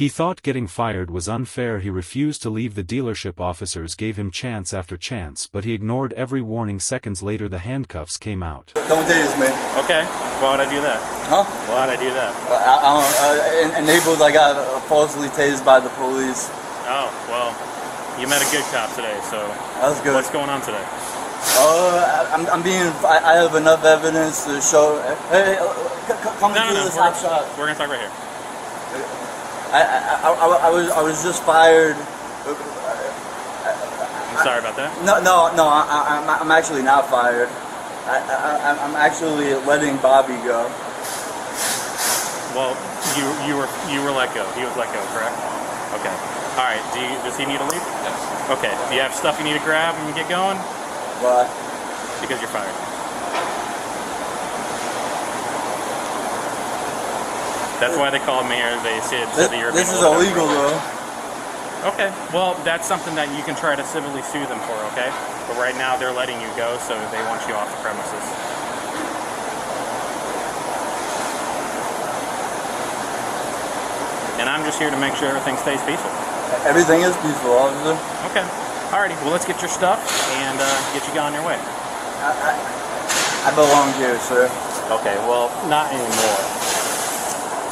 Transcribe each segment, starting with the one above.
He thought getting fired was unfair. He refused to leave. The dealership officers gave him chance after chance, but he ignored every warning. Seconds later the handcuffs came out. Don't tase me. Okay. Why would I do that? Huh? Why would I do that? In Naples I got falsely tased by the police. Oh, well, you met a good cop today, so... That's good. What's going on today? I have enough evidence to show... Hey, come into this hot shot. We're gonna talk right here. I was just fired. I'm sorry about that. No, I'm actually not fired. I'm actually letting Bobby go. Well, you were let go. He was let go, correct? Okay. All right. Does he need to leave? Yes. Okay. Do you have stuff you need to grab and get going? Why? Because you're fired. That's why they called me here. They said that you're. This is illegal, though. Okay. Well, that's something that you can try to civilly sue them for. Okay. But right now they're letting you go, so they want you off the premises. And I'm just here to make sure everything stays peaceful. Everything is peaceful, officer. Okay. Alrighty. Well, let's get your stuff and get you on your way. I belong here, sir. Okay. Well, not anymore.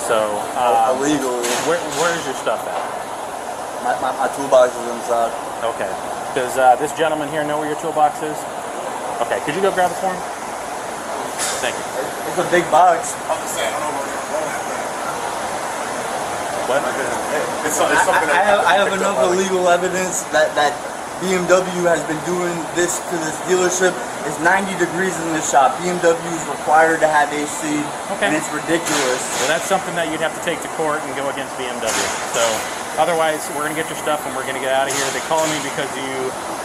So, illegally. Where's your stuff at? My toolbox is inside. Okay. Does this gentleman here know where your toolbox is? Okay. Could you go grab it for him? Thank you. It's a big box. I'm just saying, I don't know where you're going at there. What? It's something I have enough illegal evidence that BMW has been doing this to this dealership. It's 90 degrees in this shop. BMW is required to have AC, and it's ridiculous. Well, that's something that you'd have to take to court and go against BMW. So, otherwise, we're going to get your stuff and we're going to get out of here. They called me because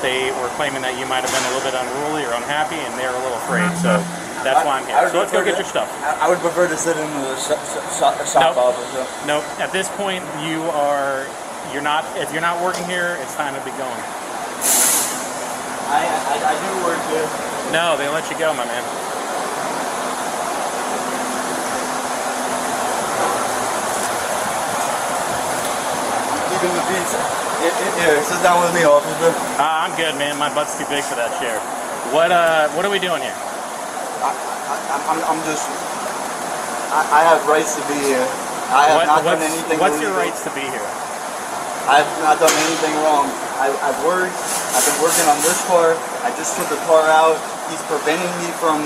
they were claiming that you might have been a little bit unruly or unhappy, and they're a little afraid. So, that's why I'm here. So, let's go get your stuff. I would prefer to sit in the shop officer. Nope. At this point, you're not. If you're not working here, it's time to be going. I do work here. No, they let you go, my man. Leaving the beach. Here, sit down with me, officer. I'm good, man. My butt's too big for that chair. What are we doing here? I have rights to be here. I have not done anything What's illegal. your rights to be here? I have not done anything wrong. I've worked. I've been working on this car. I just took the car out. He's preventing me from...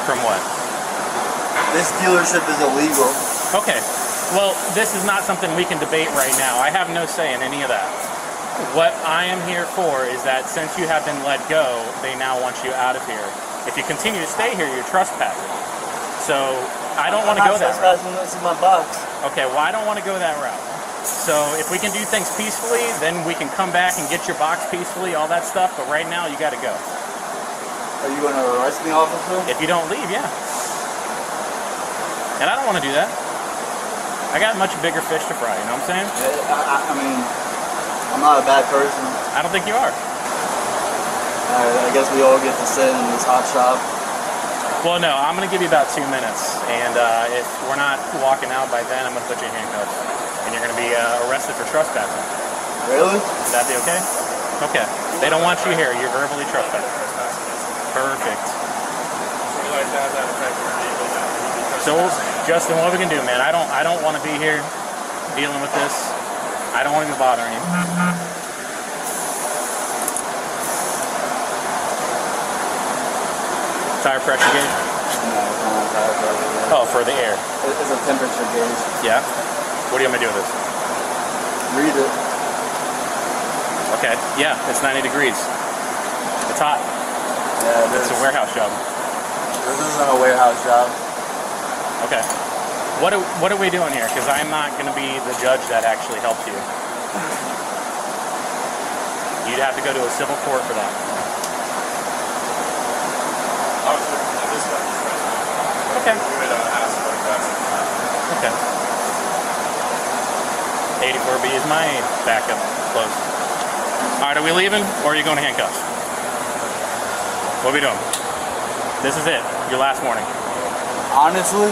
From what? This dealership is illegal. Okay. Well, this is not something we can debate right now. I have no say in any of that. What I am here for is that since you have been let go, they now want you out of here. If you continue to stay here, you're trespassing. So I don't want to go that route. This is my box. Okay, well, I don't want to go that route. So if we can do things peacefully, then we can come back and get your box peacefully, all that stuff. But right now, you got to go. Are you going to arrest me, officer? If you don't leave, yeah. And I don't want to do that. I got much bigger fish to fry, you know what I'm saying? I mean, I'm not a bad person. I don't think you are. I guess we all get to sit in this hot shop. Well, no, I'm going to give you about 2 minutes. And if we're not walking out by then, I'm going to put you in handcuffs. And you're going to be arrested for trespassing. Really? Would that be okay? Okay. They don't want you here. You're verbally trespassing. Perfect. So, Justin, what we can do, man? I don't want to be here dealing with this. I don't want to be bothering you. Tire pressure gauge? No, it's not a tire pressure gauge. Oh, for the air. It's a temperature gauge. Yeah? What do you want me to do with this? Read it. Okay. Yeah, it's 90 degrees. It's hot. Yeah, It's a warehouse job. This isn't a warehouse job. Okay. What are we doing here? Because I'm not going to be the judge that actually helps you. You'd have to go to a civil court for that. Okay. Okay. 84B is my backup close. All right, are we leaving or are you going to handcuffs? What are we doing? This is it. Your last warning. Honestly,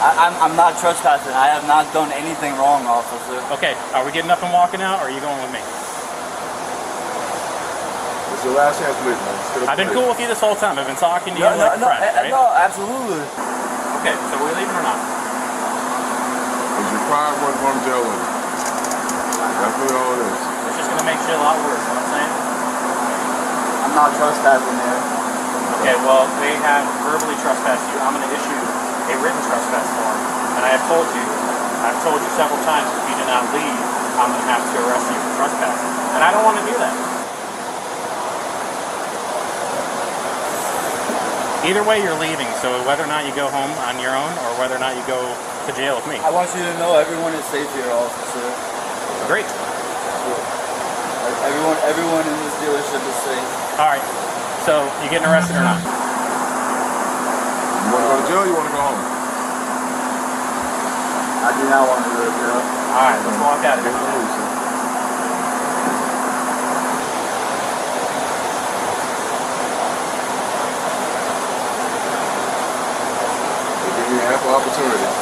I'm not trespassing. I have not done anything wrong, officer. Okay, are we getting up and walking out, or are you going with me? It's your last chance to leave, man. I've been cool with you this whole time. I've been talking to you like a friend, right? No, absolutely. Okay, so we're leaving or not? It's required work going to jail with it. That's really all it is. It's just going to make shit a lot worse, you know what I'm saying? I'm not trespassing there. Okay, well, they have verbally trespassed you. I'm going to issue a written trespass form. And I've told you several times, if you do not leave, I'm going to have to arrest you for trespassing. And I don't want to do that. Either way, you're leaving, so whether or not you go home on your own or whether or not you go to jail with me. I want you to know everyone is safe here, officer. Great. Everyone in this dealership is safe. All right. So, you getting arrested or not? You want to go to jail or you want to go home? I do not want to go to jail. All right, let's walk out of here. Give me ample opportunity.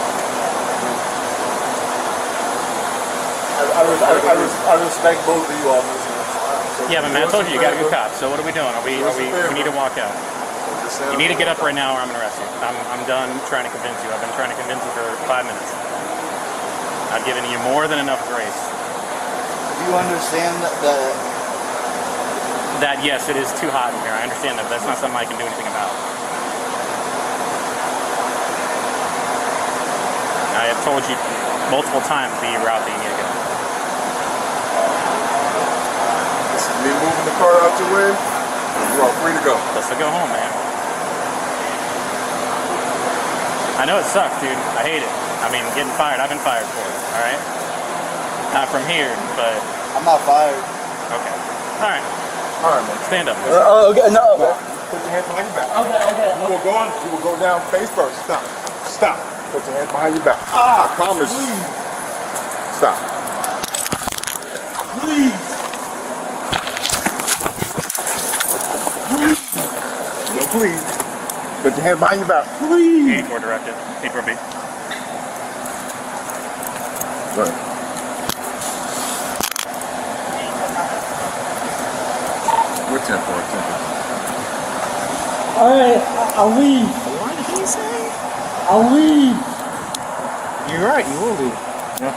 I respect both of you officers. Yeah, but man, I told you got a good cop. So what are we doing? We need to walk out. You need to get up right now or I'm going to arrest you. I'm done trying to convince you. I've been trying to convince you for 5 minutes. I've given you more than enough grace. Do you understand that yes, it is too hot in here. I understand that, but that's not something I can do anything about. I have told you multiple times the route that you need to go. Me moving the car out your way, you are free to go. Let's go home, man. I know it sucks, dude. I hate it. I mean, getting fired. I've been fired for it, all right? Not from here, but... I'm not fired. Okay. All right. All right, man. Stand up. Okay, no. Put your hands behind your back. Okay. You will go down face first. Stop. Put your hands behind your back. I promise you. Stop. Please. No, please. Put your hands behind your back. Please. 84 directed. 84 beat. Go ahead. What tempo? Alright, I'll leave. What did he say? I'll leave. You're right, you will leave. Yeah.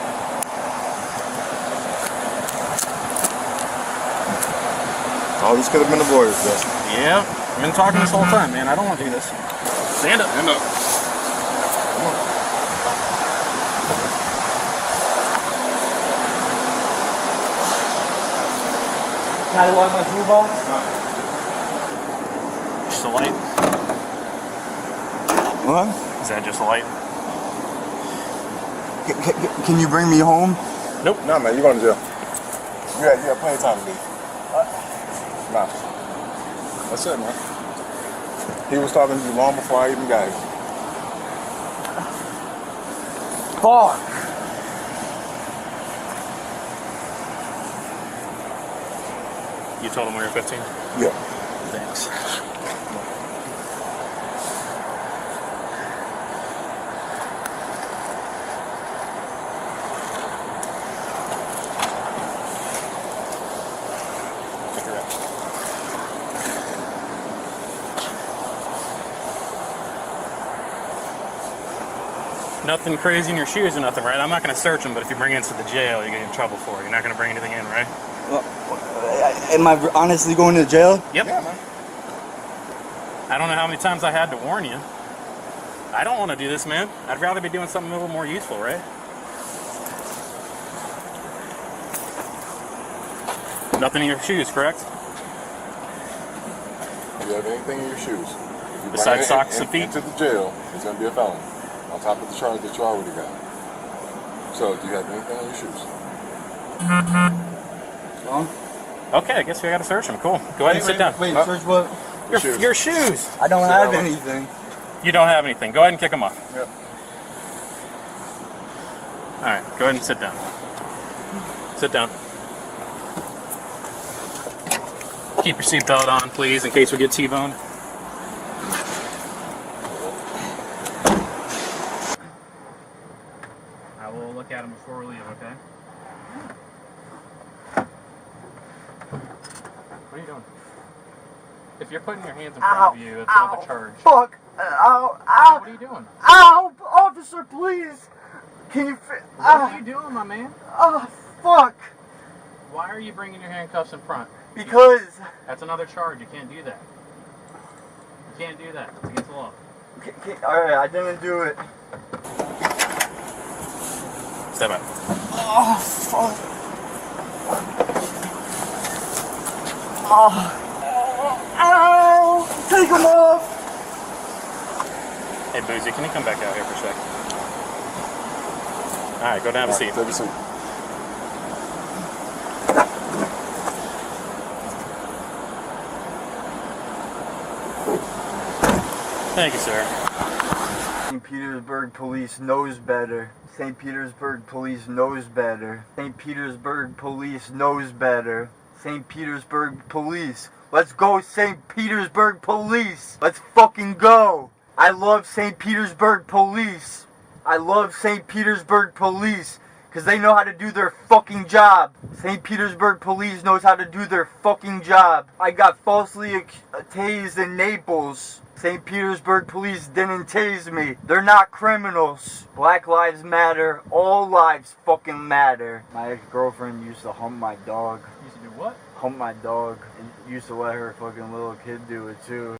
All this could have been avoided, Justin. Yeah. I've been talking this whole time, man. I don't want to do this. Stand up. Stand up. Come on. Can I lock my toolbox? Just a light. What? Is that just a light? Can you bring me home? Nope. No, man, you're going to jail. You have plenty of time to leave. Nah. That's it, man. He was talking to you long before I even got here. Fuck. You told him we were 15? Yeah. Thanks. Nothing crazy in your shoes or nothing, right? I'm not going to search them, but if you bring it to the jail, you're going to get in trouble for it. You're not going to bring anything in, right? Am I honestly going to jail? Yep. Yeah, man. I don't know how many times I had to warn you. I don't want to do this, man. I'd rather be doing something a little more useful, right? Nothing in your shoes, correct? If you have anything in your shoes, if you Besides bring it socks and feet? into the jail, it's going to be a felony. On top of the charge that you already got. So, do you have anything in your shoes? No. Okay, I guess we got to search them. Cool. Go ahead and sit down. Wait, search what? Your shoes. I don't have anything. You don't have anything. Go ahead and kick them off. Yep. All right, go ahead and sit down. Sit down. Keep your seatbelt on, please, in case we get T-boned. at him before we leave, okay? What are you doing? If you're putting your hands in front of you, it's not a charge. Fuck! Ow! Ow! What are you doing? Ow! Officer, please! Can you What are you doing, my man? Oh, fuck! Why are you bringing your handcuffs in front? Because... That's another charge. You can't do that. You can't do that. It's against the law. Alright, I didn't do it. Step back. Oh, fuck. Oh. Ow! Take them off! Hey, Boozy, can you come back out here for a sec? Alright, go down and have a seat. Take a seat. Thank you, sir. St. Petersburg police knows better. St. Petersburg police knows better. St. Petersburg police knows better. St. Petersburg police. Let's go, St. Petersburg police. Let's fucking go. I love St. Petersburg police. I love St. Petersburg police. Because they know how to do their fucking job. St. Petersburg police knows how to do their fucking job. I got falsely tased in Naples. St. Petersburg police didn't tase me. They're not criminals. Black lives matter. All lives fucking matter. My ex-girlfriend used to hump my dog. Used to do what? Hump my dog. And used to let her fucking little kid do it too.